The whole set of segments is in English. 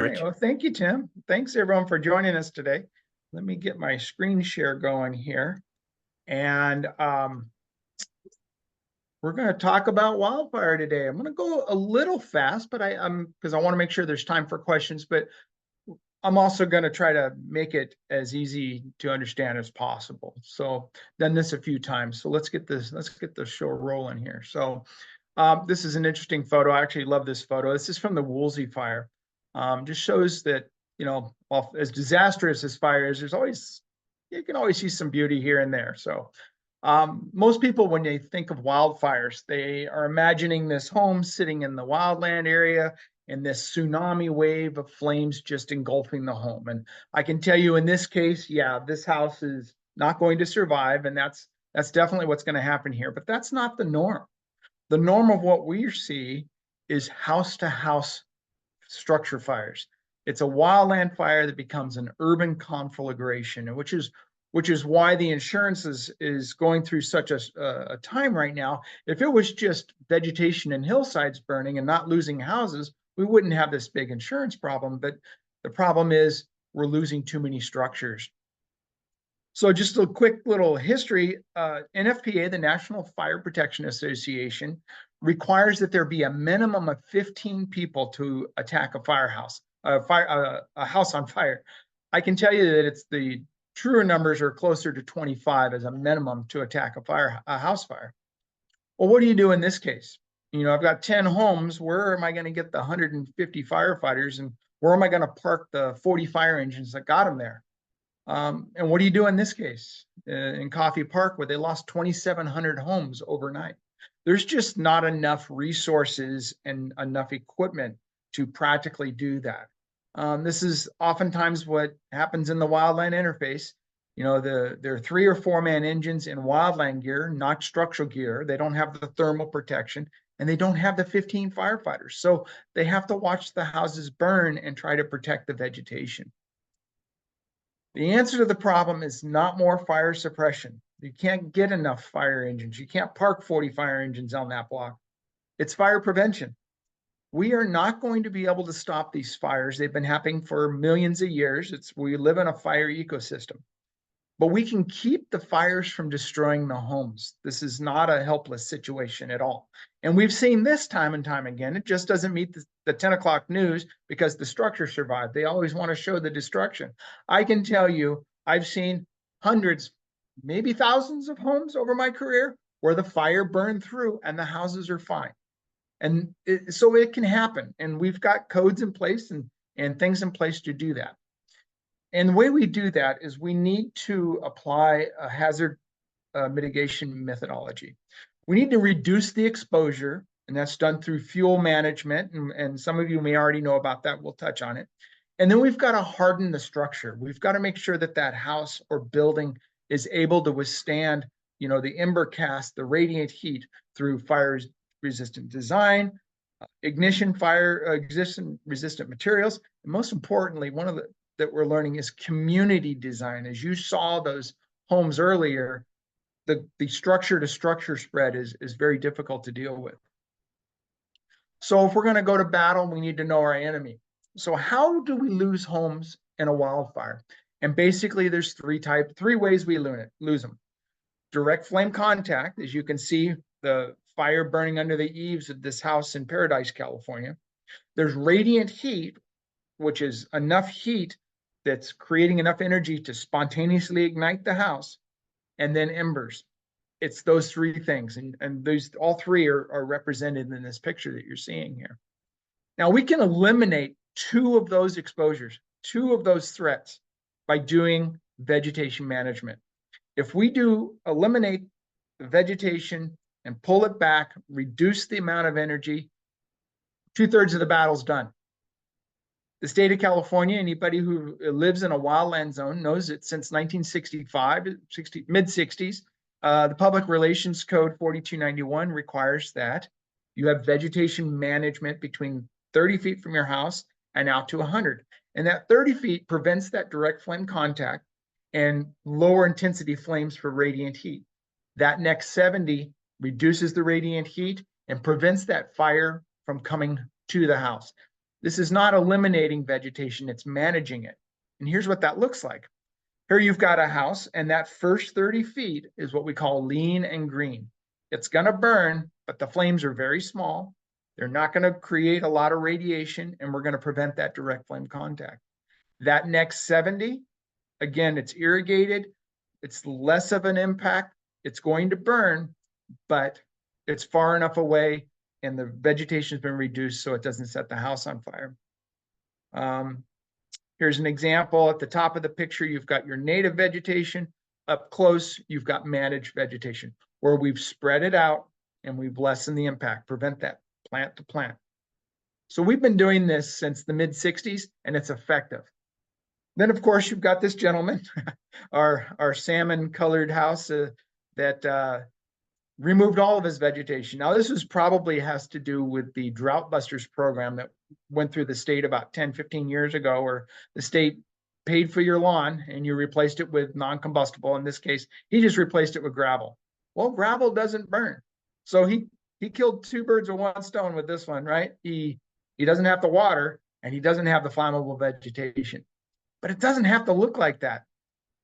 Right. Well, thank you, Tim. Thanks everyone for joining us today. Let me get my screen share going here. And we're going to talk about wildfire today. I'm going to go a little fast, but because I want to make sure there's time for questions, but I'm also going to try to make it as easy to understand as possible. So done this a few times. So let's get the show rolling here. So this is an interesting photo. I actually love this photo. This is from the Woolsey fire. Just shows that, while as disastrous as fire is, you can always see some beauty here and there. So most people, when they think of wildfires, they are imagining this home sitting in the wildland area and this tsunami wave of flames just engulfing the home. And I can tell you in this case, yeah, this house is not going to survive. And that's definitely what's going to happen here. But that's not the norm. The norm of what we see is house-to-house structure fires. It's a wildland fire that becomes an urban conflagration, which is why the insurance is going through such a time right now. If it was just vegetation and hillsides burning and not losing houses, we wouldn't have this big insurance problem. But the problem is we're losing too many structures. So just a quick little history, NFPA, the National Fire Protection Association, requires that there be a minimum of 15 people to attack a firehouse, a house on fire. I can tell you that it's the truer numbers are closer to 25 as a minimum to attack a house fire. Well, what do you do in this case? I've got 10 homes. Where am I going to get the 150 firefighters, and where am I going to park the 40 fire engines that got them there? And what do you do in this case? In Coffey Park, where they lost 2,700 homes overnight. There's just not enough resources and enough equipment to practically do that. This is oftentimes what happens in the wildland interface. There are 3 or 4 man engines in wildland gear, not structural gear. They don't have the thermal protection, and they don't have the 15 firefighters. So they have to watch the houses burn and try to protect the vegetation. The answer to the problem is not more fire suppression. You can't get enough fire engines. You can't park 40 fire engines on that block. It's fire prevention. We are not going to be able to stop these fires. They've been happening for millions of years. We live in a fire ecosystem. But we can keep the fires from destroying the homes. This is not a helpless situation at all. And we've seen this time and time again. It just doesn't meet the 10 o'clock news because the structure survived. They always want to show the destruction. I can tell you, I've seen hundreds, maybe thousands of homes over my career where the fire burned through and the houses are fine. And so it can happen. And we've got codes in place and things in place to do that. And the way we do that is we need to apply a hazard mitigation methodology. We need to reduce the exposure, and that's done through fuel management. And some of you may already know about that. We'll touch on it. And then we've got to harden the structure. We've got to make sure that that house or building is able to withstand, the ember cast, the radiant heat through fire-resistant design, ignition resistant materials, and most importantly, one of the that we're learning is community design. As you saw those homes earlier, the structure to structure spread is very difficult to deal with. So if we're going to go to battle, we need to know our enemy. So how do we lose homes in a wildfire? And basically there's three ways we lose them. Direct flame contact, as you can see, the fire burning under the eaves of this house in Paradise, California. There's radiant heat, which is enough heat that's creating enough energy to spontaneously ignite the house, and then embers. It's those 3 things. And those all 3 are represented in this picture that you're seeing here. Now we can eliminate 2 of those exposures, 2 of those threats by doing vegetation management. If we eliminate the vegetation and pull it back, reduce the amount of energy, 2/3 of the battle's done. The state of California, anybody who lives in a wildland zone knows that since 1965, mid-60s, the Public Relations Code 4291 requires that you have vegetation management between 30 feet from your house and out to 100. And that 30 feet prevents that direct flame contact and lower intensity flames for radiant heat. That next 70 reduces the radiant heat and prevents that fire from coming to the house. This is not eliminating vegetation, it's managing it. And here's what that looks like. Here you've got a house, and that first 30 feet is what we call lean and green. It's gonna burn, but the flames are very small. They're not gonna create a lot of radiation, and we're gonna prevent that direct flame contact. That next 70, again, it's irrigated, it's less of an impact, it's going to burn, but it's far enough away and the vegetation has been reduced so it doesn't set the house on fire. Here's an example. At the top of the picture, you've got your native vegetation. Up close, you've got managed vegetation, where we've spread it out and we've lessened the impact, prevent that plant to plant. So we've been doing this since the mid-60s, and it's effective. Then, of course, you've got this gentleman, our salmon-colored house that removed all of his vegetation. Now, this was probably has to do with the Drought Busters program that went through the state about 10, 15 years ago, where the state paid for your lawn and you replaced it with non-combustible. In this case, he just replaced it with gravel. Well, gravel doesn't burn. So he killed two birds with one stone with this one, right? He doesn't have the water and he doesn't have the flammable vegetation. But it doesn't have to look like that.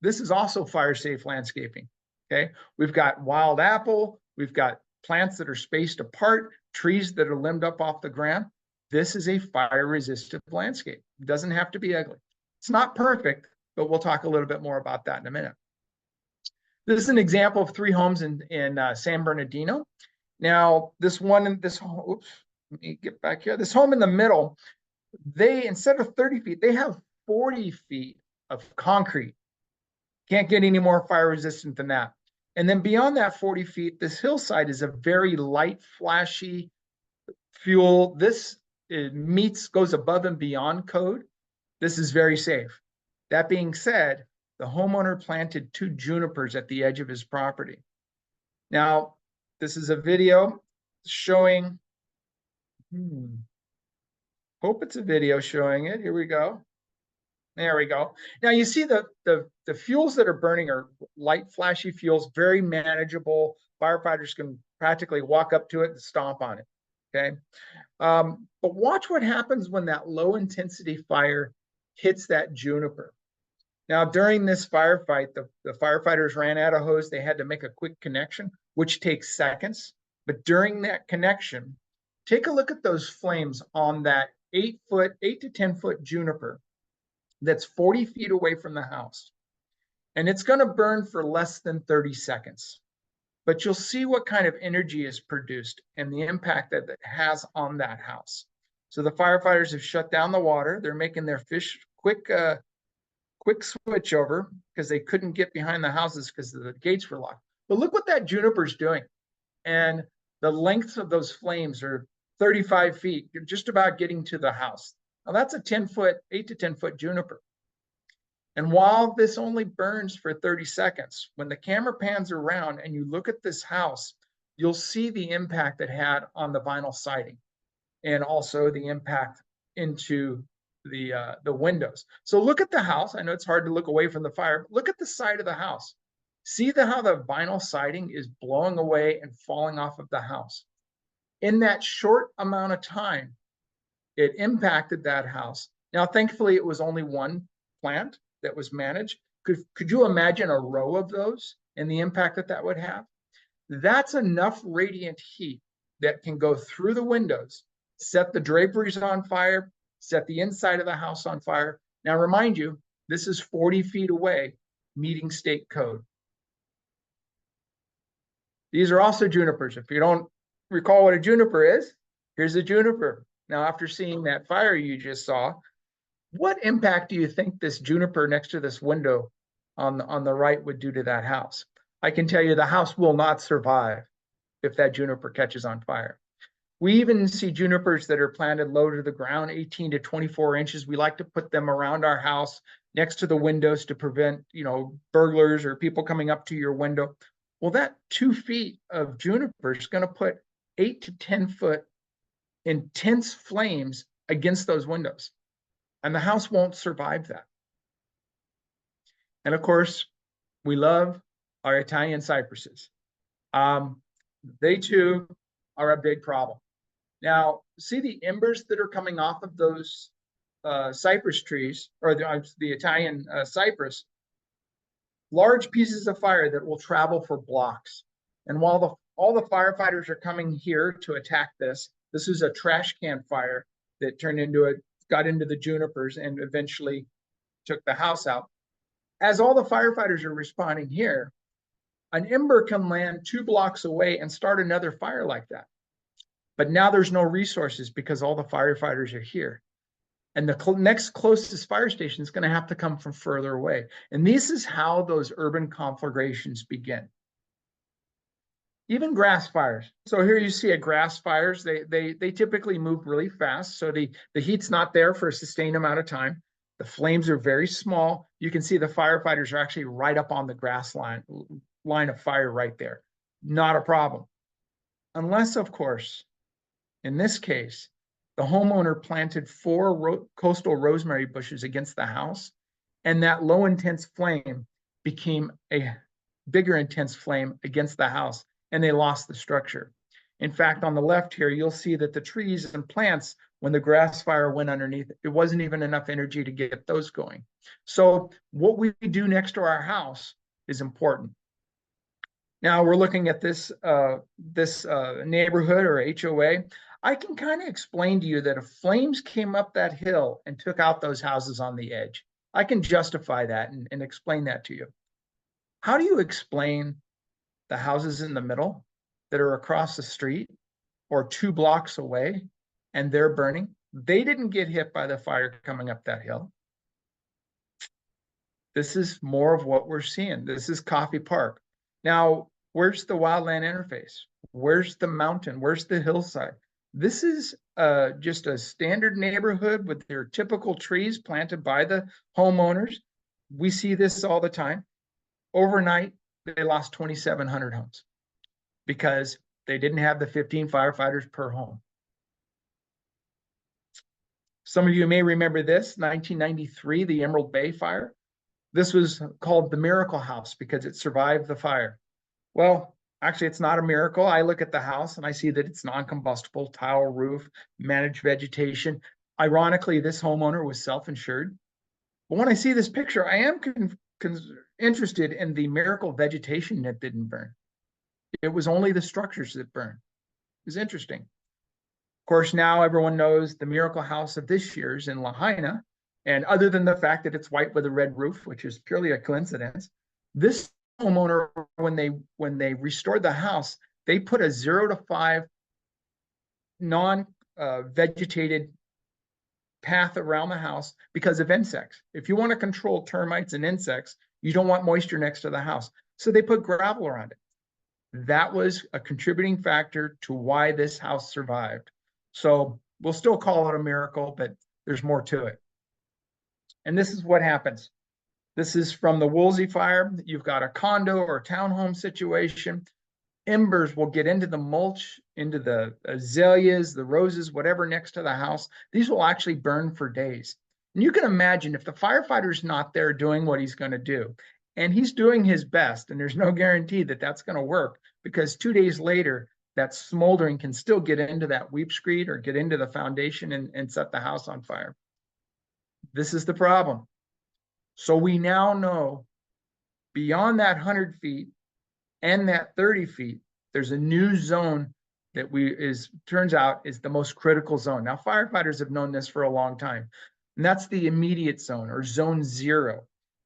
This is also fire-safe landscaping. Okay, we've got wild apple, we've got plants that are spaced apart, trees that are limbed up off the ground. This is a fire-resistant landscape. It doesn't have to be ugly. It's not perfect, but we'll talk a little bit more about that in a minute. This is an example of 3 homes in San Bernardino. Now, this one, oops, let me get back here. This home in the middle, they, instead of 30 feet, they have 40 feet of concrete. Can't get any more fire resistant than that. And then beyond that 40 feet, this hillside is a very light, flashy fuel. This goes above and beyond code. This is very safe. That being said, the homeowner planted 2 junipers at the edge of his property. Now, this is a video showing, hope it's a video showing it. Here we go. There we go. Now you see the fuels that are burning are light, flashy fuels, very manageable. Firefighters can practically walk up to it and stomp on it, okay? But watch what happens when that low intensity fire hits that juniper. Now, during this firefight, the firefighters ran out of hose. They had to make a quick connection, which takes seconds. But during that connection, take a look at those flames on that 8 to 10 foot juniper that's 40 feet away from the house. And it's going to burn for less than 30 seconds. But you'll see what kind of energy is produced and the impact that it has on that house. So the firefighters have shut down the water. They're making their quick switch over because they couldn't get behind the houses because the gates were locked. But look what that juniper's doing. And the lengths of those flames are 35 feet. You're just about getting to the house. Now that's a 8 to 10 foot juniper. And while this only burns for 30 seconds, when the camera pans around and you look at this house, you'll see the impact it had on the vinyl siding and also the impact into the windows. So look at the house. I know it's hard to look away from the fire, but look at the side of the house. See how the vinyl siding is blowing away and falling off of the house. In that short amount of time, it impacted that house. Now, thankfully, it was only one plant that was managed. Could you imagine a row of those and the impact that would have? That's enough radiant heat that can go through the windows, set the draperies on fire, set the inside of the house on fire. Now, remind you, this is 40 feet away, meeting state code. These are also junipers. If you don't recall what a juniper is, here's a juniper. Now, after seeing that fire you just saw, what impact do you think this juniper next to this window on the right would do to that house? I can tell you the house will not survive if that juniper catches on fire. We even see junipers that are planted low to the ground, 18 to 24 inches. We like to put them around our house next to the windows to prevent, burglars or people coming up to your window. Well, that 2 feet of juniper is going to put 8 to 10 foot intense flames against those windows, and the house won't survive that. And of course, we love our Italian cypresses. They too are a big problem. Now, see the embers that are coming off of those cypress trees, or the Italian cypress, large pieces of fire that will travel for blocks. And while all the firefighters are coming here to attack this, this is a trash can fire that got into the junipers and eventually took the house out. As all the firefighters are responding here, an ember can land 2 blocks away and start another fire like that. But now there's no resources because all the firefighters are here. And the next closest fire station is going to have to come from further away. And this is how those urban conflagrations begin. Even grass fires. So here you see a grass fires. They typically move really fast. So the heat's not there for a sustained amount of time. The flames are very small. You can see the firefighters are actually right up on the grass line of fire right there. Not a problem. Unless, of course, in this case, the homeowner planted 4 coastal rosemary bushes against the house, and that low intense flame became a bigger intense flame against the house, and they lost the structure. In fact, on the left here, you'll see that the trees and plants, when the grass fire went underneath, it wasn't even enough energy to get those going. So what we do next to our house is important. Now we're looking at this neighborhood or HOA. I can kind of explain to you that if flames came up that hill and took out those houses on the edge, I can justify that and explain that to you. How do you explain the houses in the middle that are across the street or 2 blocks away and they're burning? They didn't get hit by the fire coming up that hill. This is more of what we're seeing. This is Coffey Park. Now, where's the wildland interface? Where's the mountain? Where's the hillside? This is just a standard neighborhood with their typical trees planted by the homeowners. We see this all the time. Overnight, they lost 2,700 homes because they didn't have the 15 firefighters per home. Some of you may remember this, 1993, the Emerald Bay fire. This was called the Miracle House because it survived the fire. Well, actually, it's not a miracle. I look at the house and I see that it's non-combustible, tile roof, managed vegetation. Ironically, this homeowner was self-insured. But when I see this picture, I am interested in the miracle vegetation that didn't burn. It was only the structures that burned. It was interesting. Of course, now everyone knows the Miracle House of this year's in Lahaina. And other than the fact that it's white with a red roof, which is purely a coincidence, this homeowner, when they restored the house, they put a 0 to 5 non-vegetated path around the house because of insects. If you want to control termites and insects, you don't want moisture next to the house. So they put gravel around it. That was a contributing factor to why this house survived. So we'll still call it a miracle, but there's more to it. And this is what happens. This is from the Woolsey fire. You've got a condo or townhome situation. Embers will get into the mulch, into the azaleas, the roses, whatever next to the house. These will actually burn for days. And you can imagine if the firefighter's not there doing what he's going to do, and he's doing his best, and there's no guarantee that that's going to work, because 2 days later, that smoldering can still get into that weep screed or get into the foundation and set the house on fire. This is the problem. So we now know beyond that 100 feet and that 30 feet, there's a new zone that turns out is the most critical zone. Now, firefighters have known this for a long time, and that's the immediate zone or zone 0.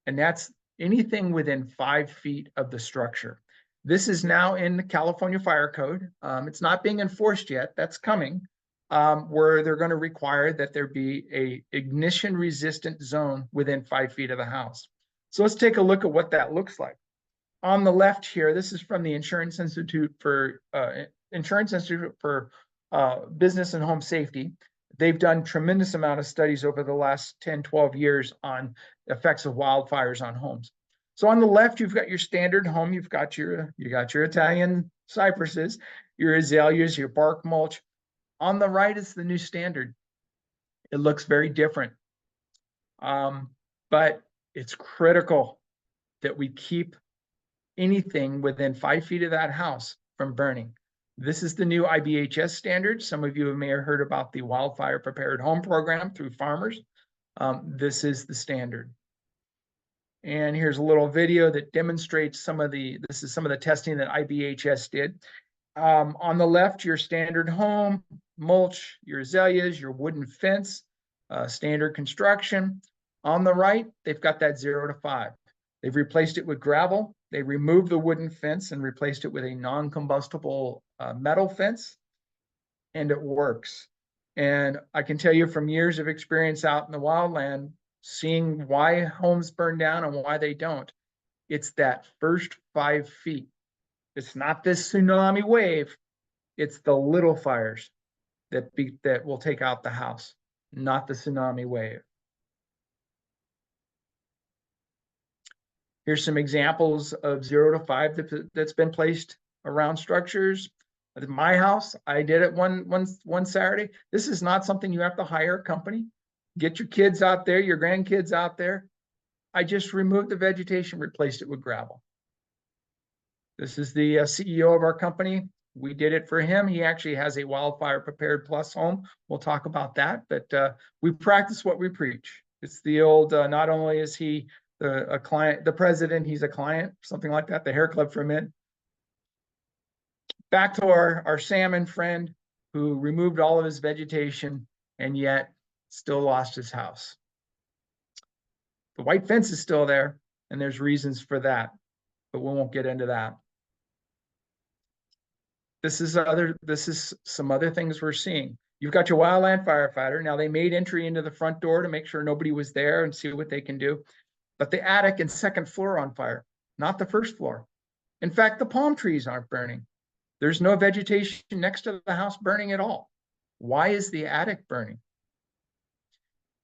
And that's anything within 5 feet of the structure. This is now in the California Fire Code. It's not being enforced yet. That's coming, where they're going to require that there be a ignition resistant zone within 5 feet of the house. So let's take a look at what that looks like. On the left here, this is from the Insurance Institute for Business and Home Safety. They've done tremendous amount of studies over the last 10, 12 years on effects of wildfires on homes. So on the left, you've got your standard home. You got your Italian cypresses, your azaleas, your bark mulch. On the right is the new standard. It looks very different. But it's critical that we keep anything within 5 feet of that house from burning. This is the new IBHS standard. Some of you may have heard about the Wildfire Prepared Home Program through farmers. This is the standard. And here's a little video that demonstrates this is some of the testing that IBHS did. On the left, your standard home, mulch, your azaleas, your wooden fence, standard construction. On the right, they've got that 0 to 5. They've replaced it with gravel. They removed the wooden fence and replaced it with a non-combustible metal fence, and it works. And I can tell you from years of experience out in the wildland, seeing why homes burn down and why they don't, it's that first 5 feet. It's not this tsunami wave. It's the little fires that will take out the house, not the tsunami wave. Here's some examples of 0 to 5 that's been placed around structures. At my house, I did it one Saturday. This is not something you have to hire a company. Get your kids out there, your grandkids out there. I just removed the vegetation, replaced it with gravel. This is the CEO of our company. We did it for him. He actually has a Wildfire Prepared Plus home. We'll talk about that, but we practice what we preach. It's the old, not only is he a client, the president, he's a client, something like that, the hair club for men. Back to our salmon friend who removed all of his vegetation and yet still lost his house. The white fence is still there, and there's reasons for that, but we won't get into that. This is some other things we're seeing. You've got your wildland firefighter. Now, they made entry into the front door to make sure nobody was there and see what they can do. But the attic and second floor on fire, not the first floor. In fact, the palm trees aren't burning. There's no vegetation next to the house burning at all. Why is the attic burning?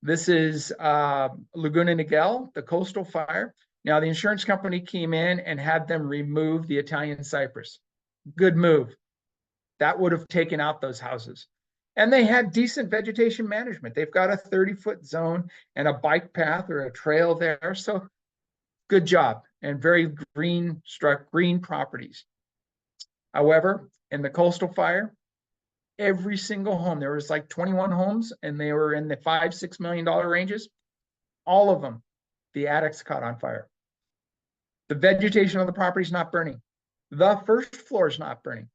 This is Laguna Niguel, the coastal fire. Now, the insurance company came in and had them remove the Italian cypress. Good move. That would have taken out those houses. And they had decent vegetation management. They've got a 30-foot zone and a bike path or a trail there. So good job, and very green properties. However, in the coastal fire, every single home, there was like 21 homes, and they were in the $5-6 million ranges. All of them, the attics caught on fire. The vegetation of the property is not burning. The first floor is not burning.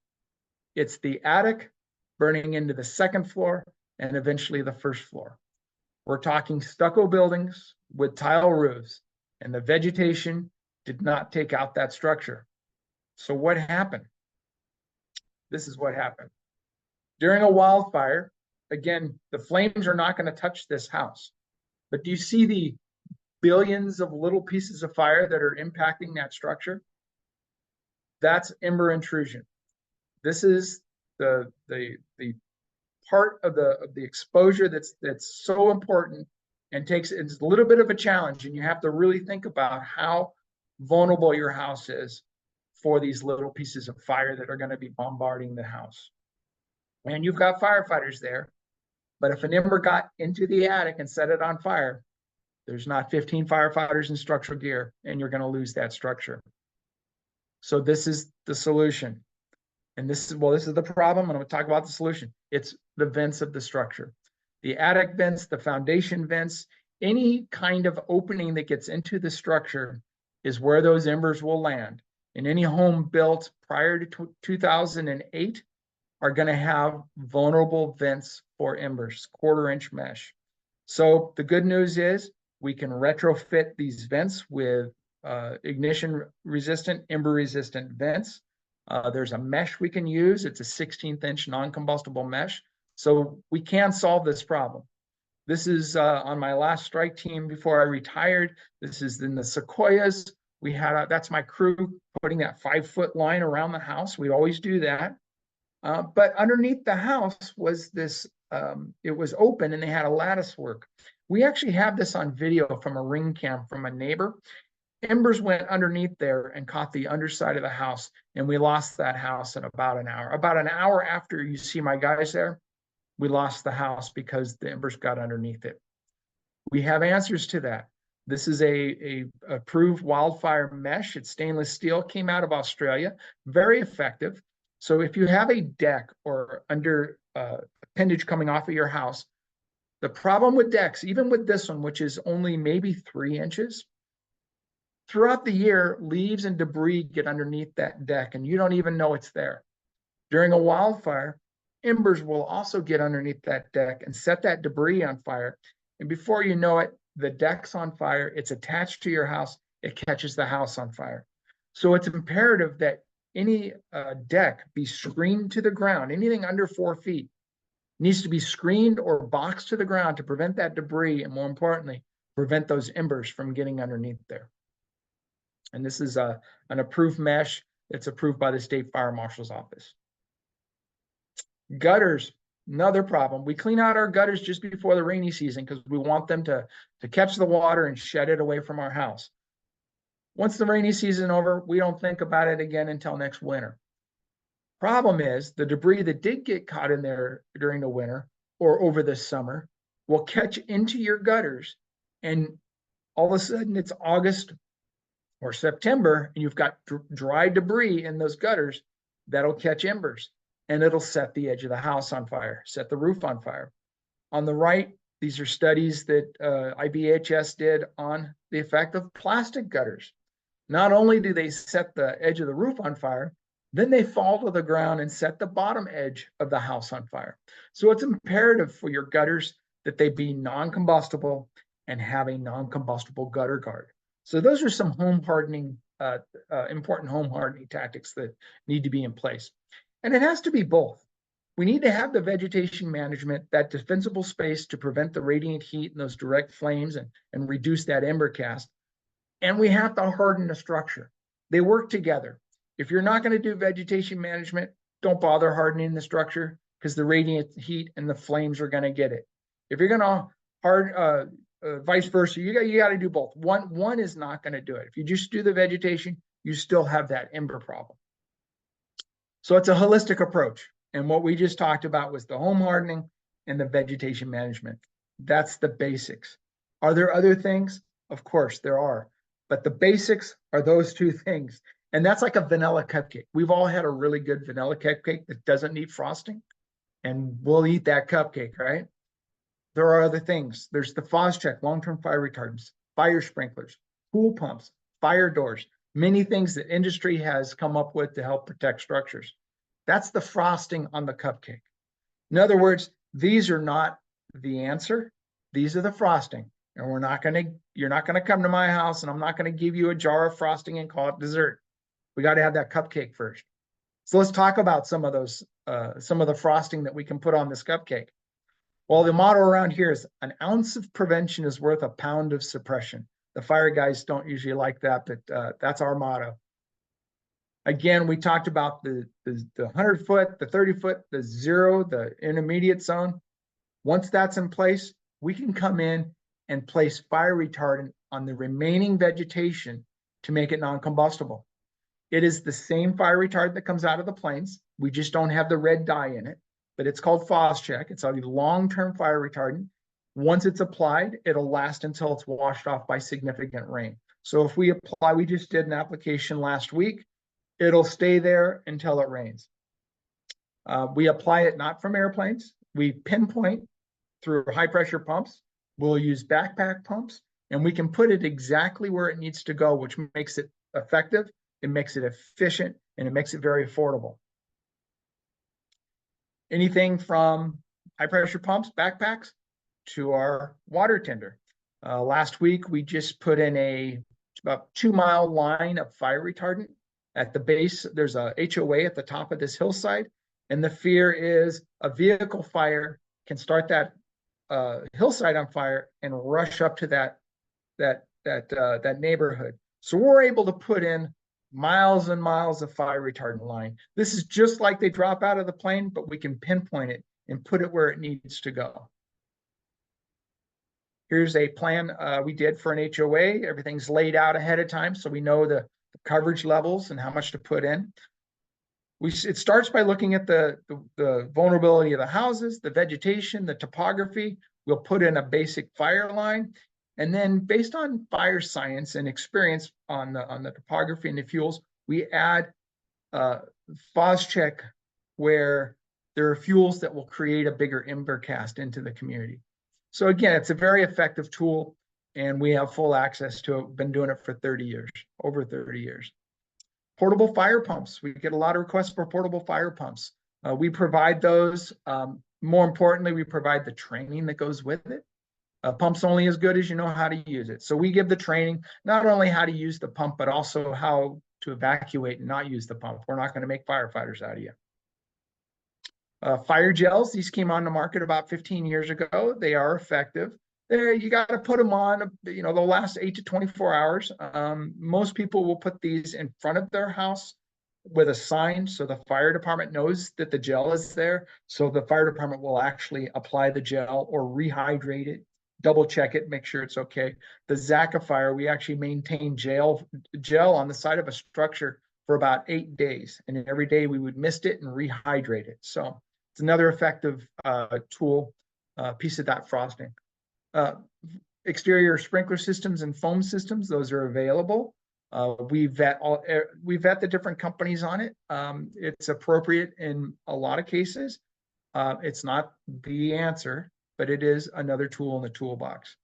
It's the attic burning into the second floor and eventually the first floor. We're talking stucco buildings with tile roofs, and the vegetation did not take out that structure. So what happened? This is what happened. During a wildfire, again, the flames are not going to touch this house. But do you see the billions of little pieces of fire that are impacting that structure? That's ember intrusion. This is the part of the exposure that's so important and it's a little bit of a challenge, and you have to really think about how vulnerable your house is for these little pieces of fire that are going to be bombarding the house. And you've got firefighters there, but if an ember got into the attic and set it on fire, there's not 15 firefighters in structural gear, and you're going to lose that structure. So this is the solution. And this is the problem. I'm going to talk about the solution. It's the vents of the structure. The attic vents, the foundation vents, any kind of opening that gets into the structure is where those embers will land. And any home built prior to 2008 are going to have vulnerable vents for embers, 1/4-inch mesh. So the good news is we can retrofit these vents with ignition resistant, ember resistant vents. There's a mesh we can use. It's a 16th-inch non-combustible mesh. So we can solve this problem. This is on my last strike team before I retired. This is in the Sequoias. We had that's my crew putting that 5-foot line around the house. We always do that. But underneath the house was this, it was open and they had a lattice work. We actually have this on video from a ring cam from a neighbor. Embers went underneath there and caught the underside of the house, and we lost that house in about an hour. About an hour after you see my guys there, we lost the house because the embers got underneath it. We have answers to that. This is a approved wildfire mesh. It's stainless steel, came out of Australia, very effective. So if you have a deck or under appendage coming off of your house, the problem with decks, even with this one, which is only maybe 3 inches, throughout the year, leaves and debris get underneath that deck and you don't even know it's there. During a wildfire, embers will also get underneath that deck and set that debris on fire. And before you know it, the deck's on fire, it's attached to your house, it catches the house on fire. So it's imperative that any deck be screened to the ground. Anything under 4 feet needs to be screened or boxed to the ground to prevent that debris, and more importantly, prevent those embers from getting underneath there. And this is an approved mesh. It's approved by the State Fire Marshal's Office. Gutters, another problem. We clean out our gutters just before the rainy season because we want them to catch the water and shed it away from our house. Once the rainy season is over, we don't think about it again until next winter. Problem is, the debris that did get caught in there during the winter or over the summer will catch into your gutters, and all of a sudden it's August or September and you've got dry debris in those gutters that'll catch embers, and it'll set the edge of the house on fire, set the roof on fire. On the right, these are studies that IBHS did on the effect of plastic gutters. Not only do they set the edge of the roof on fire, then they fall to the ground and set the bottom edge of the house on fire. So it's imperative for your gutters that they be non-combustible and have a non-combustible gutter guard. So those are some home hardening, important home hardening tactics that need to be in place. And it has to be both. We need to have the vegetation management, that defensible space to prevent the radiant heat and those direct flames and reduce that ember cast. And we have to harden the structure. They work together. If you're not going to do vegetation management, don't bother hardening the structure because the radiant heat and the flames are going to get it. If you're going to vice versa, you got to do both. One is not going to do it. If you just do the vegetation, you still have that ember problem. So it's a holistic approach. And what we just talked about was the home hardening and the vegetation management. That's the basics. Are there other things? Of course there are. But the basics are those 2 things. And that's like a vanilla cupcake. We've all had a really good vanilla cupcake that doesn't need frosting, and we'll eat that cupcake, right? There are other things. There's the FOSCHEC, long-term fire retardants, fire sprinklers, pool pumps, fire doors, many things that industry has come up with to help protect structures. That's the frosting on the cupcake. In other words, these are not the answer. These are the frosting. And you're not going to come to my house and I'm not going to give you a jar of frosting and call it dessert. We got to have that cupcake first. So let's talk about some of the frosting that we can put on this cupcake. Well, the motto around here is an ounce of prevention is worth a pound of suppression. The fire guys don't usually like that, but that's our motto. Again, we talked about the 100 foot, the 30 foot, the 0, the intermediate zone. Once that's in place, we can come in and place fire retardant on the remaining vegetation to make it non-combustible. It is the same fire retardant that comes out of the planes. We just don't have the red dye in it, but it's called FOSCHEC. It's a long-term fire retardant. Once it's applied, it'll last until it's washed off by significant rain. So if we apply, we just did an application last week, it'll stay there until it rains. We apply it not from airplanes. We pinpoint through high pressure pumps. We'll use backpack pumps, and we can put it exactly where it needs to go, which makes it effective, it makes it efficient, and it makes it very affordable. Anything from high pressure pumps, backpacks, to our water tender. Last week, we just put in about 2-mile line of fire retardant. At the base, there's a HOA at the top of this hillside, and the fear is a vehicle fire can start that hillside on fire and rush up to that neighborhood. So we're able to put in miles and miles of fire retardant line. This is just like they drop out of the plane, but we can pinpoint it and put it where it needs to go. Here's a plan we did for an HOA. Everything's laid out ahead of time, so we know the coverage levels and how much to put in. It starts by looking at the vulnerability of the houses, the vegetation, the topography. We'll put in a basic fire line. And then based on fire science and experience on the topography and the fuels, we add FOS check where there are fuels that will create a bigger ember cast into the community. So again, it's a very effective tool, and we have full access to it. Been doing it for 30 years, over 30 years. Portable fire pumps. We get a lot of requests for portable fire pumps. We provide those. More importantly, we provide the training that goes with it. Pump's only as good as you know how to use it. So we give the training, not only how to use the pump, but also how to evacuate and not use the pump. We're not going to make firefighters out of you. Fire gels, these came on the market about 15 years ago. They are effective. You got to put them on, they'll last 8 to 24 hours. Most people will put these in front of their house with a sign so the fire department knows that the gel is there. So the fire department will actually apply the gel or rehydrate it, double check it, make sure it's okay. The Zacifier, we actually maintain gel on the side of a structure for about 8 days. And every day we would mist it and rehydrate it. So it's another effective tool, piece of that frosting. Exterior sprinkler systems and foam systems, those are available. We vet the different companies on it. It's appropriate in a lot of cases. It's not the answer, but it is another tool in the toolbox.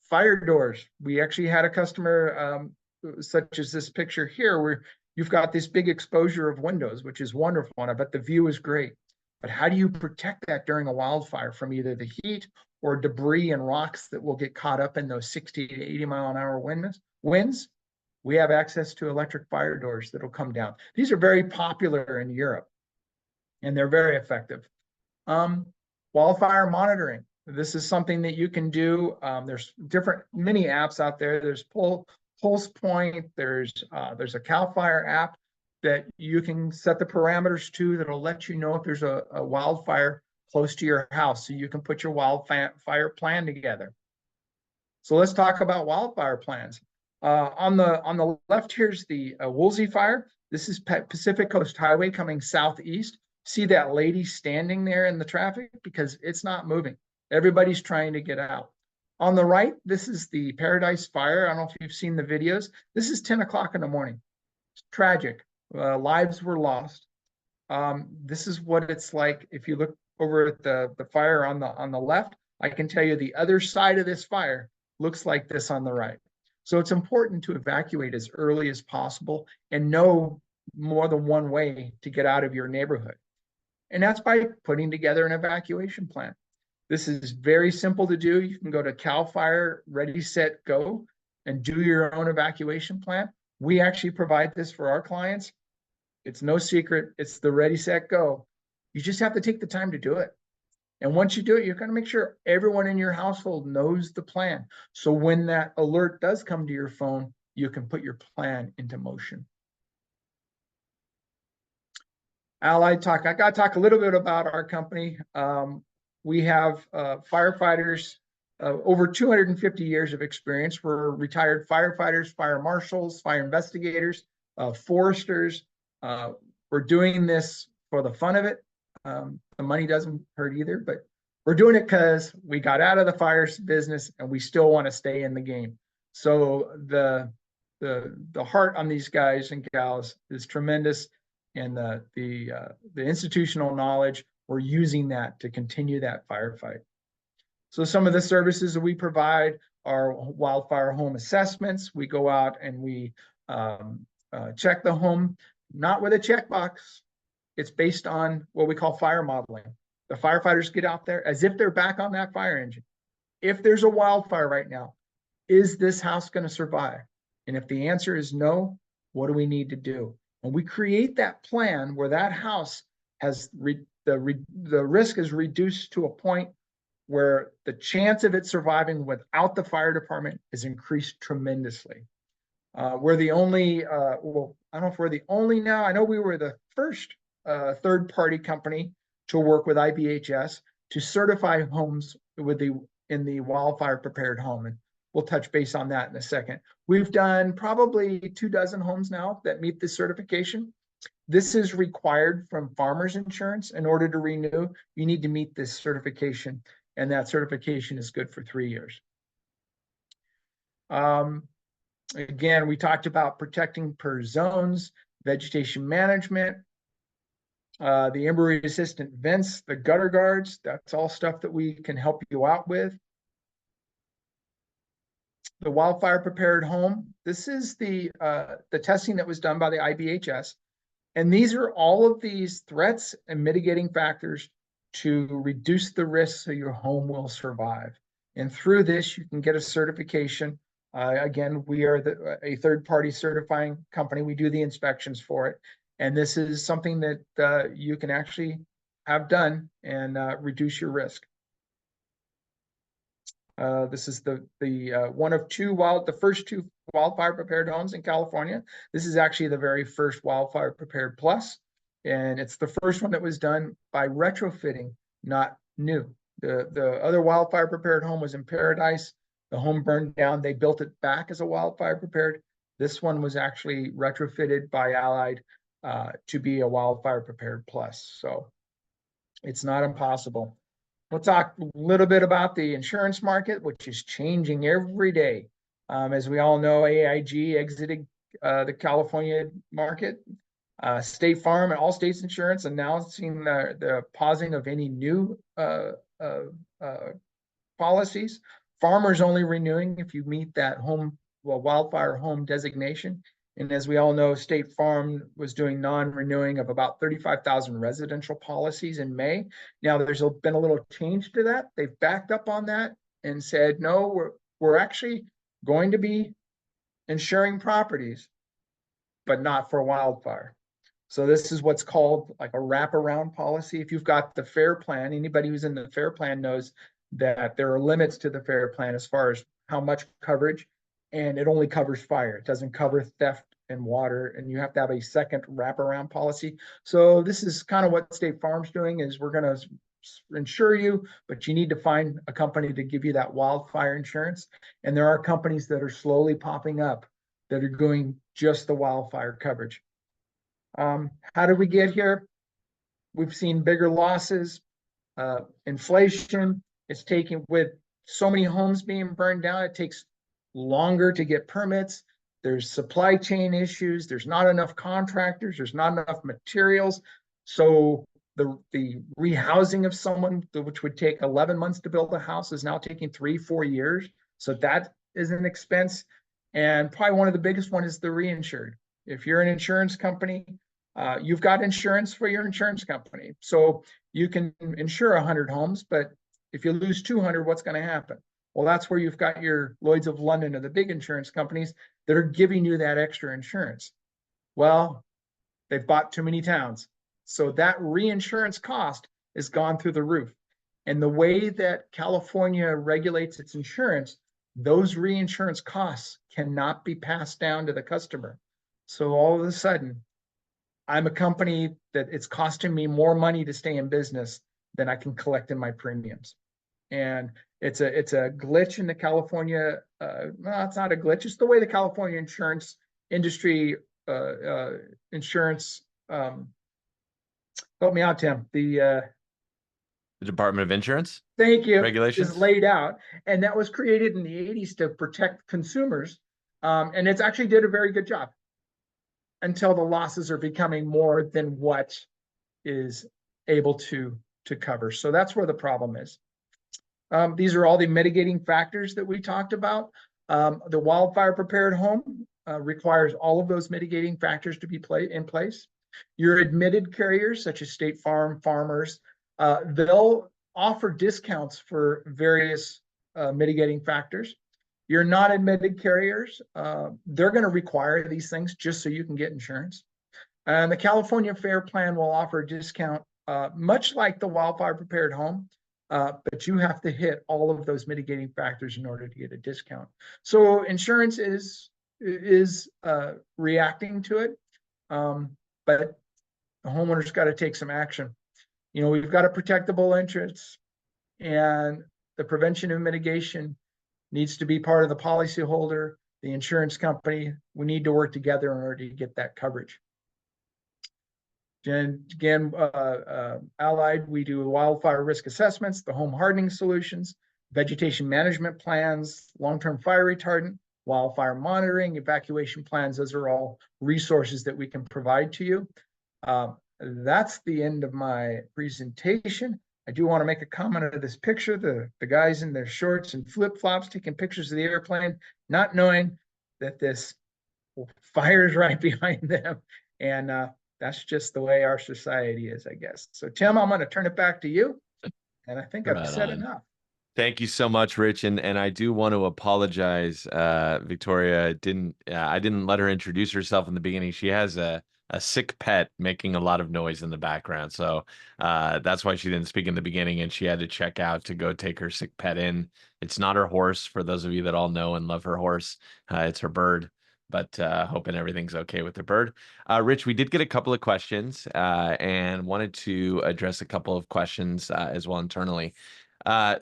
Fire doors. We actually had a customer such as this picture here, where you've got this big exposure of windows, which is wonderful, and I bet the view is great. But how do you protect that during a wildfire from either the heat or debris and rocks that will get caught up in those 60 to 80 mile an hour winds? We have access to electric fire doors that'll come down. These are very popular in Europe, and they're very effective. Wildfire monitoring. This is something that you can do. There's many apps out there. There's Pulse Point. There's a CAL FIRE app that you can set the parameters to that'll let you know if there's a wildfire close to your house, so you can put your wildfire plan together. So let's talk about wildfire plans. On the left, here's the Woolsey fire. This is Pacific Coast Highway coming southeast. See that lady standing there in the traffic because it's not moving. Everybody's trying to get out. On the right, this is the Paradise Fire. I don't know if you've seen the videos. This is 10 o'clock in the morning. It's tragic. Lives were lost. This is what it's like if you look over at the fire on the left. I can tell you the other side of this fire looks like this on the right. So it's important to evacuate as early as possible and know more than one way to get out of your neighborhood. And that's by putting together an evacuation plan. This is very simple to do. You can go to CAL FIRE Ready, Set, Go and do your own evacuation plan. We actually provide this for our clients. It's no secret. It's the Ready, Set, Go. You just have to take the time to do it. And once you do it, you're going to make sure everyone in your household knows the plan. So when that alert does come to your phone, you can put your plan into motion. Allied Talk. I got to talk a little bit about our company. We have firefighters, over 250 years of experience. We're retired firefighters, fire marshals, fire investigators, foresters. We're doing this for the fun of it. The money doesn't hurt either, but we're doing it because we got out of the fire business and we still want to stay in the game. So the heart on these guys and gals is tremendous, and the institutional knowledge, we're using that to continue that firefight. So some of the services that we provide are wildfire home assessments. We go out and we check the home, not with a checkbox. It's based on what we call fire modeling. The firefighters get out there as if they're back on that fire engine. If there's a wildfire right now, is this house going to survive? And if the answer is no, what do we need to do? And we create that plan where that house has the risk is reduced to a point where the chance of it surviving without the fire department is increased tremendously. We're the only, well, I don't know if we're the only now. I know we were the first third-party company to work with IBHS to certify homes in the wildfire prepared home. And we'll touch base on that in a second. We've done probably 24 homes now that meet this certification. This is required from farmers insurance. In order to renew, you need to meet this certification, and that certification is good for 3 years. Again, we talked about protecting per zones. vegetation management, the ember-resistant vents, the gutter guards. That's all stuff that we can help you out with. The wildfire prepared home. This is the testing that was done by the IBHS. And these are all of these threats and mitigating factors to reduce the risk so your home will survive. And through this, you can get a certification. Again, we are a third-party certifying company. We do the inspections for it. And this is something that you can actually have done and reduce your risk. This is the one of the first two wildfire prepared homes in California. This is actually the very first wildfire prepared plus, and it's the first one that was done by retrofitting, not new. The other wildfire prepared home was in Paradise. The home burned down. They built it back as a wildfire prepared. This one was actually retrofitted by Allied to be a wildfire prepared plus. So it's not impossible. We'll talk a little bit about the insurance market, which is changing every day. As we all know, AIG exited the California market. State Farm and all states insurance announcing the pausing of any new policies. Farmers only renewing if you meet that wildfire home designation. And as we all know, State Farm was doing non-renewing of about 35,000 residential policies in May. Now there's been a little change to that. They've backed up on that and said, no, we're actually going to be insuring properties, but not for wildfire. So this is what's called like a wraparound policy. If you've got the FAIR plan, anybody who's in the FAIR plan knows that there are limits to the FAIR plan as far as how much coverage, and it only covers fire. It doesn't cover theft and water, and you have to have a second wraparound policy. So this is kind of what State Farm's doing, is we're going to insure you, but you need to find a company to give you that wildfire insurance. And there are companies that are slowly popping up that are doing just the wildfire coverage. How did we get here? We've seen bigger losses, inflation. It's taking, with so many homes being burned down, it takes longer to get permits. There's supply chain issues. There's not enough contractors. There's not enough materials. So the rehousing of someone, which would take 11 months to build a house, is now taking 3-4 years. So that is an expense. And probably one of the biggest one is the reinsured. If you're an insurance company, you've got insurance for your insurance company. So you can insure 100 homes, but if you lose 200, what's going to happen? Well, that's where you've got your Lloyd's of London or the big insurance companies that are giving you that extra insurance. Well, they've bought too many towns. So that reinsurance cost has gone through the roof. And the way that California regulates its insurance, those reinsurance costs cannot be passed down to the customer. So all of a sudden, I'm a company that it's costing me more money to stay in business than I can collect in my premiums. And it's a glitch in the California, no, it's not a glitch. It's the way the California insurance industry, insurance, help me out, Tim. The Department of Insurance. Thank you. Regulations is laid out. And that was created in the 80s to protect consumers. And it's actually did a very good job until the losses are becoming more than what is able to cover. So that's where the problem is. These are all the mitigating factors that we talked about. The wildfire prepared home requires all of those mitigating factors to be in place. Your admitted carriers, such as State Farm, Farmers, they'll offer discounts for various mitigating factors. Your non-admitted carriers, they're going to require these things just so you can get insurance. And the California FAIR Plan will offer a discount, much like the wildfire prepared home, but you have to hit all of those mitigating factors in order to get a discount. So insurance is reacting to it, but the homeowner's got to take some action. You know, we've got a protectable interest, and the prevention and mitigation needs to be part of the policyholder, the insurance company. We need to work together in order to get that coverage. And again, Allied, we do wildfire risk assessments, the home hardening solutions, vegetation management plans, long-term fire retardant, wildfire monitoring, evacuation plans. Those are all resources that we can provide to you. That's the end of my presentation. I do want to make a comment of this picture, the guys in their shorts and flip-flops taking pictures of the airplane, not knowing that this fire is right behind them. And that's just the way our society is, I guess. So Tim, I'm going to turn it back to you. And I think I've Right said on. enough. Thank you so much, Rich, and I do want to apologize. Victoria didn't. I didn't let her introduce herself in the beginning. She has a sick pet making a lot of noise in the background, so that's why she didn't speak in the beginning, and she had to check out to go take her sick pet in. It's not her horse, for those of you that all know and love her horse. It's her bird, but hoping everything's okay with the bird. Rich, we did get a couple of questions and wanted to address a couple of questions as well internally.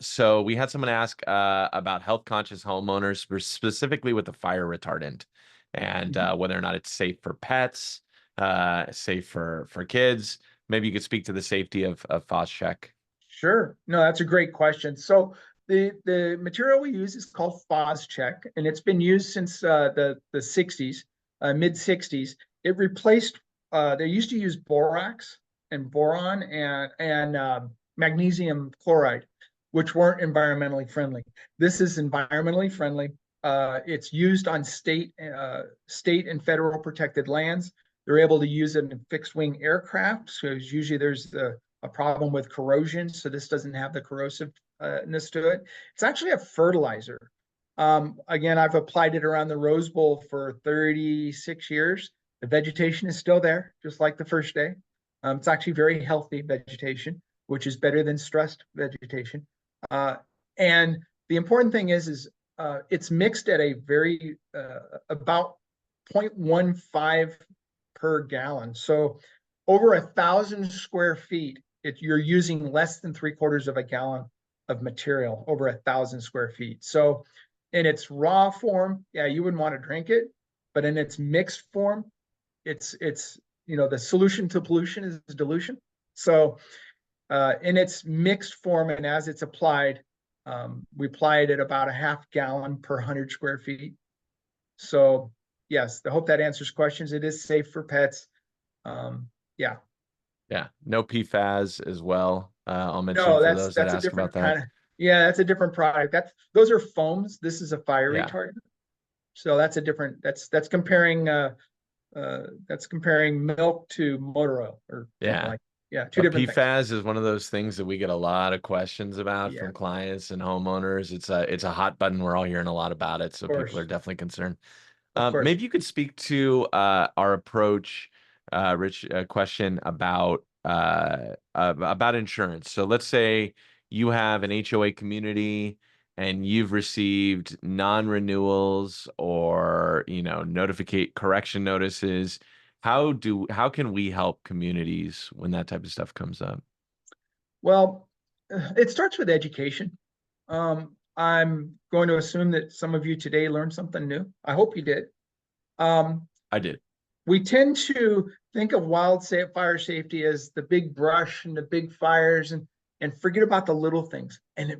So we had someone ask about health conscious homeowners, specifically with the fire retardant, and whether or not it's safe for pets, safe for kids. Maybe you could speak to the safety of Check. Sure. No, that's a great question. So the material we use is called Check, and it's been used since the 60s, mid 60s. It replaced they used to use borax and boron and magnesium chloride, which weren't environmentally friendly. This is environmentally friendly. It's used on state and federal protected lands. They're able to use it in fixed wing aircraft. So usually there's a problem with corrosion, so this doesn't have the corrosiveness to it. It's actually a fertilizer. Again, I've applied it around the Rose Bowl for 36 years. The vegetation is still there, just like the first day. It's actually very healthy vegetation, which is better than stressed vegetation. And the important thing is it's mixed at a very about 0.15 per gallon. So over 1,000 square feet, you're using less than 3/4 of a gallon of material over 1,000 square feet. So in its raw form, yeah, you wouldn't want to drink it, but in its mixed form, it's the solution to pollution is dilution. So in its mixed form and as it's applied, we apply it at about a 1/2 gallon per 100 square feet. So yes, I hope that answers questions. It is safe for pets. Yeah. Yeah, no PFAS as well. I'll mention No, for those that that's a ask about different that. kind of, yeah, that's a different product. Those are foams. This is a fire Yeah. retardant. So that's a different, that's comparing milk to motor oil or something Yeah. like, yeah, two But different things. PFAS is one of those things that we get a lot of questions about Yeah, from clients and homeowners. It's a hot button. We're all hearing a lot about it, so of people are course, definitely concerned. of course. Maybe you could speak to our approach, Rich, a question about insurance. So let's say you have an HOA community and you've received non-renewals or notificate correction notices. How can we help communities when that type of stuff comes up? Well, it starts with education. I'm going to assume that some of you today learned something new. I hope you did. I did. We tend to think of fire safety as the big brush and the big fires and forget about the little things. And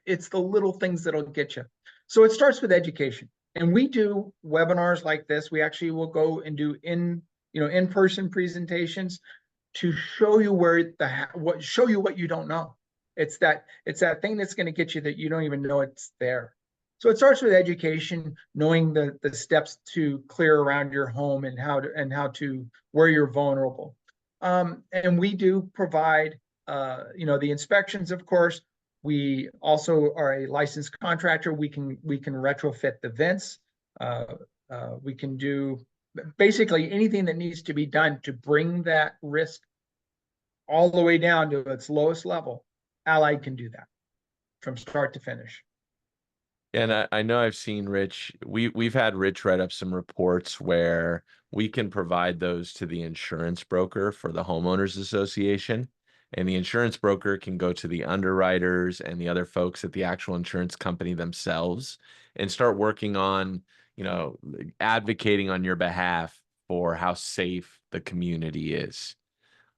it's the little things that'll get you. So it starts with education. And we do webinars like this. We actually will go and do in-person presentations to show you show you what you don't know. It's that thing that's going to get you that you don't even know it's there. So it starts with education, knowing the steps to clear around your home and how to where you're vulnerable. And we do provide the inspections, of course. We also are a licensed contractor. We can retrofit the vents. We can do basically anything that needs to be done to bring that risk all the way down to its lowest level. Allied can do that from start to finish. And I know I've seen Rich. We've had Rich write up some reports where we can provide those to the insurance broker for the homeowners association, and the insurance broker can go to the underwriters and the other folks at the actual insurance company themselves and start working on, advocating on your behalf for how safe the community is.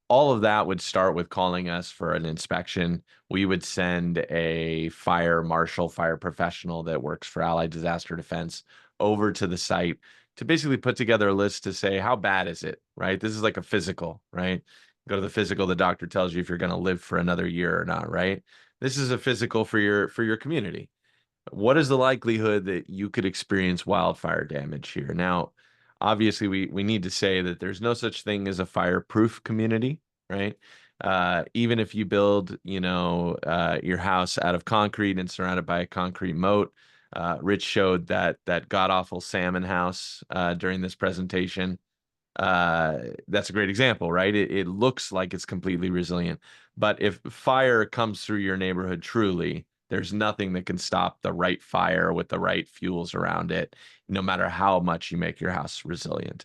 all of that would start with calling us for an inspection. We would send a fire marshal, fire professional that works for Allied Disaster Defense over to the site to basically put together a list to say, how bad is it, right? This is like a physical, right? Go to the physical, the doctor tells you if you're going to live for another year or not, right? This is a physical for your community. What is the likelihood that you could experience wildfire damage here? Now, obviously, we need to say that there's no such thing as a fireproof community, right? Even if you build, your house out of concrete and surrounded by a concrete moat. Rich showed that god awful salmon house during this presentation. That's a great example, right? It looks like it's completely resilient, but if fire comes through your neighborhood truly, there's nothing that can stop the right fire with the right fuels around it, no matter how much you make your house resilient.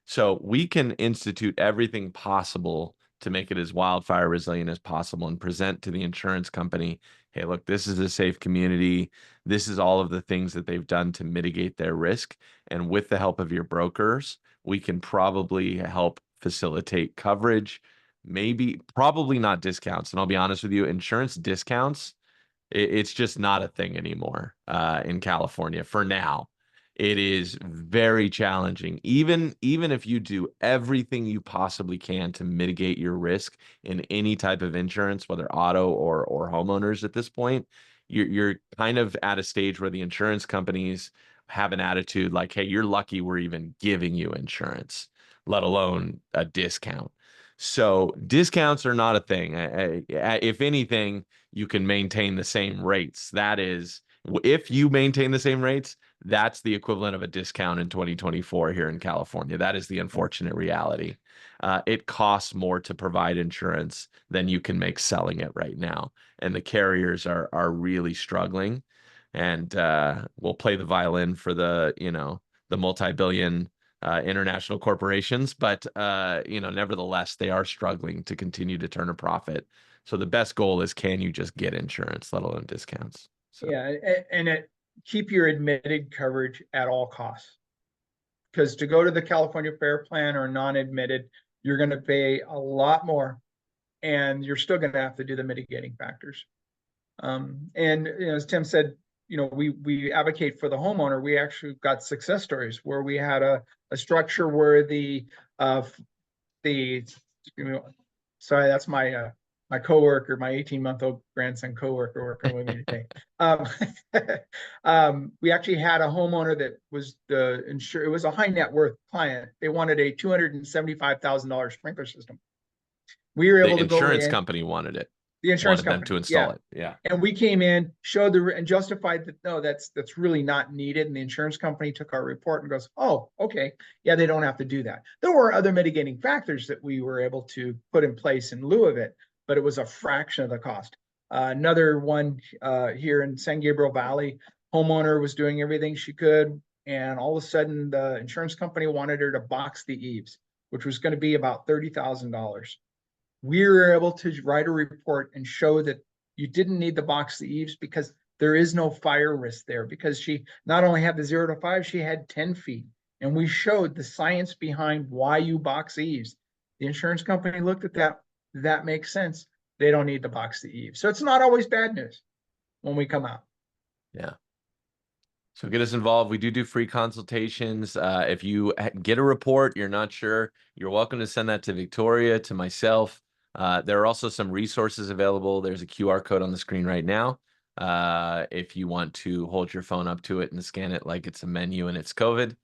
So we can institute everything possible to make it as wildfire resilient as possible and present to the insurance company, hey, look, this is a safe community. This is all of the things that they've done to mitigate their risk. And with the help of your brokers, we can probably help facilitate coverage, probably not discounts. And I'll be honest with you, insurance discounts, it's just not a thing anymore in California for now. It is very challenging. Even if you do everything you possibly can to mitigate your risk in any type of insurance, whether auto or homeowners at this point, you're kind of at a stage where the insurance companies have an attitude like, hey, you're lucky we're even giving you insurance, let alone a discount. So discounts are not a thing. If anything, you can maintain the same rates. That is, if you maintain the same rates, that's the equivalent of a discount in 2024 here in California. That is the unfortunate reality. It costs more to provide insurance than you can make selling it right now. And the carriers are really struggling. And we'll play the violin for the multi-billion international corporations, but nevertheless, they are struggling to continue to turn a profit. So the best goal is, can you just get insurance, let alone discounts? So. Yeah, and keep your admitted coverage at all costs. Because to go to the California Fair Plan or non-admitted, you're going to pay a lot more, and you're still going to have to do the mitigating factors. And as Tim said, we advocate for the homeowner. We actually got success stories where we had a structure where sorry, that's my coworker, my 18-month-old grandson coworker working with me today. We actually had a homeowner that was it was a high net worth client. They wanted a $275,000 sprinkler system. We were able to go in. The insurance company wanted it. The insurance company them to install it. Yeah. And we came in, showed and justified that no, that's really not needed. And the insurance company took our report and goes, oh, okay. Yeah, they don't have to do that. There were other mitigating factors that we were able to put in place in lieu of it, but it was a fraction of the cost. Another one here in San Gabriel Valley, homeowner was doing everything she could. And all of a sudden the insurance company wanted her to box the eaves, which was going to be about $30,000. We were able to write a report and show that you didn't need to box the eaves because there is no fire risk there, because she not only had the 0 to 5, she had 10 feet. And we showed the science behind why you box eaves. The insurance company looked at that. That makes sense. They don't need to box the eaves. So it's not always bad news when we come out. Yeah. So get us involved. We do free consultations. If you get a report, you're not sure, you're welcome to send that to Victoria, to myself. There are also some resources available. There's a QR code on the screen right now. If you want to hold your phone up to it and scan it like it's a menu and it's COVID,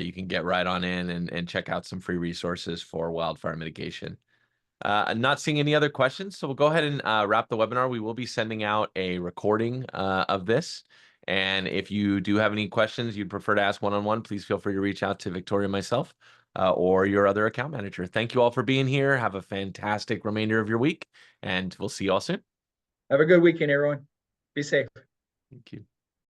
you can get right on in and check out some free resources for wildfire mitigation. I'm not seeing any other questions, so we'll go ahead and wrap the webinar. We will be sending out a recording of this. And if you do have any questions you'd prefer to ask one-on-one, please feel free to reach out to Victoria and myself. Or your other account manager. Thank you all for being here. Have a fantastic remainder of your week, and we'll see you all soon. Have a good weekend, everyone. Be safe. Thank you.